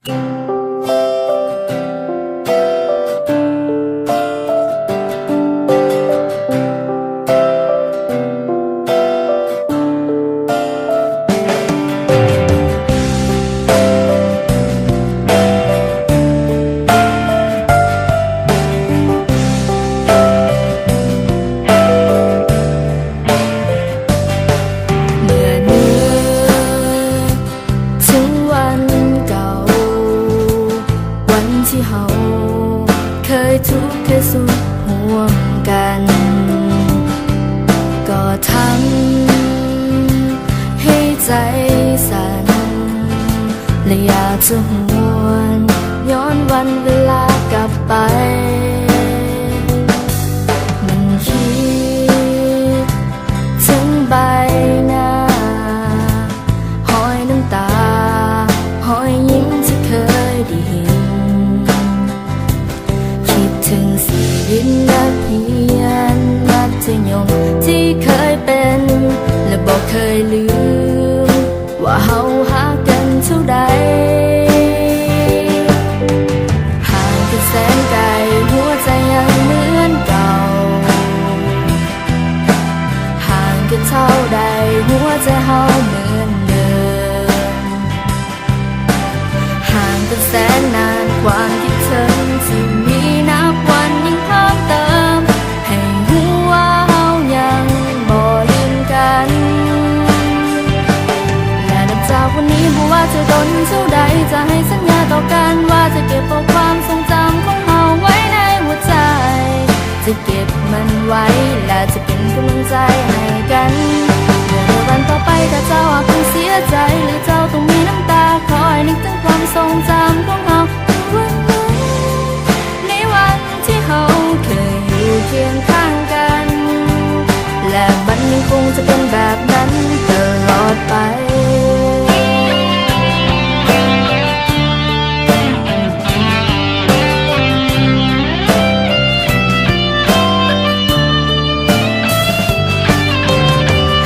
ที่เฮาเคยทุกข์เคยสุขห่วงกันก็ทำให้ใจสั่นและอยากจะหวนย้อนวันเวลากลับไปมันคิดถึงใบหน้าหอยน้ำตาหอยยิ้มที่เคยได้เห็นถึงสีดินนักเรียนมัธยมที่เคยเป็นและบอกเคยลืมว่าเฮาหากันเท่าใดห่างกันแสนไกลหัวใจยังเหมือนเก่าห่างกันเท่าใดหัวใจเฮาเหมือนเดิมห่างกันแสนนานความคิดถึงที่มีนับวันยิ่งเพิ่มเติมให้หัวเฮายังบ่ลืมกันและนับจากวันนี้บ่ว่าจะโดนเท่าใดจะให้สัญญาต่อกันว่าจะเก็บเอาความทรงจำของเฮาไว้ในหัวใจจะเก็บมันไว้และจะเป็นกำลังใจให้กันเมื่อวันต่อไปถ้าเจ้าอาจต้องเสียใจหรือเจ้าต้องมีน้ำตาคอยนึกถึงความทรงจำของเฮาเฮาเคยอยู่เคียงข้างกันและมันยังคงจะเป็นแบบนั้นตลอดไป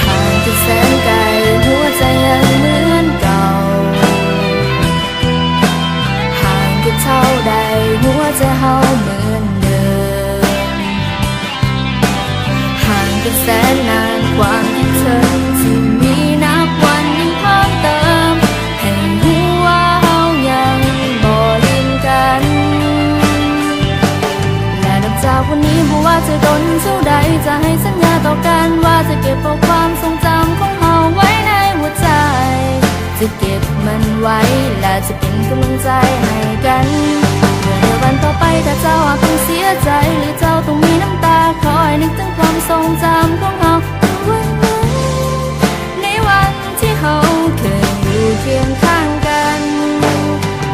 ห่างกันแสนไกลหัวใจยังเหมือนเก่าห่างกันเท่าใดหัวใจเฮาเหมือนเป็นแสนนานความคิดถึงที่มีนับวันยิ่งเพิ่มเติมให้หัวเฮายังบ่ลืมกันและนับจากวันนี้บ่ว่าจะโดนเท่าใดจะให้สัญญาต่อกันว่าจะเก็บเอาความทรงจำของเฮาไว้ในหัวใจจะเก็บมันไว้และจะเป็นกำลังใจให้กันเมื่อในวันต่อไปถ้าเจ้าอาจต้องเสียใจหรือเจ้าต้องมีน้ำตาคอยนึกถึงความทรงจำของเฮาในวันที่เฮาเคยอยู่เคียงข้างกัน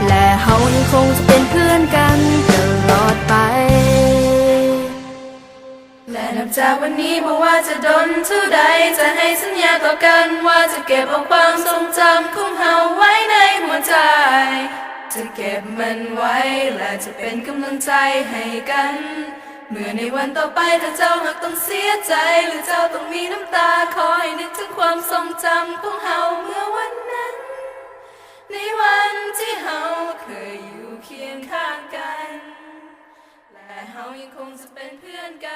และเฮายังคงจะเป็นเพื่อนกันตลอดไปและนับจากวันนี้บ่ว่าจะโดนเท่าใดจะให้สัญญาต่อกันว่าจะเก็บเอาความทรงจำของเฮาไว้ในหัวใจจะเก็บมันไว้และจะเป็นกำลังใจให้กันเมื่อในวันต่อไปถ้าเจ้าหากต้องเสียใจหรือเจ้าต้องมีน้ำตาคอยนึกถึงความทรงจำของเฮาเมื่อวันนั้นในวันที่เฮาเคยอยู่เคียงข้างกันและเฮายังคงจะเป็นเพื่อนกัน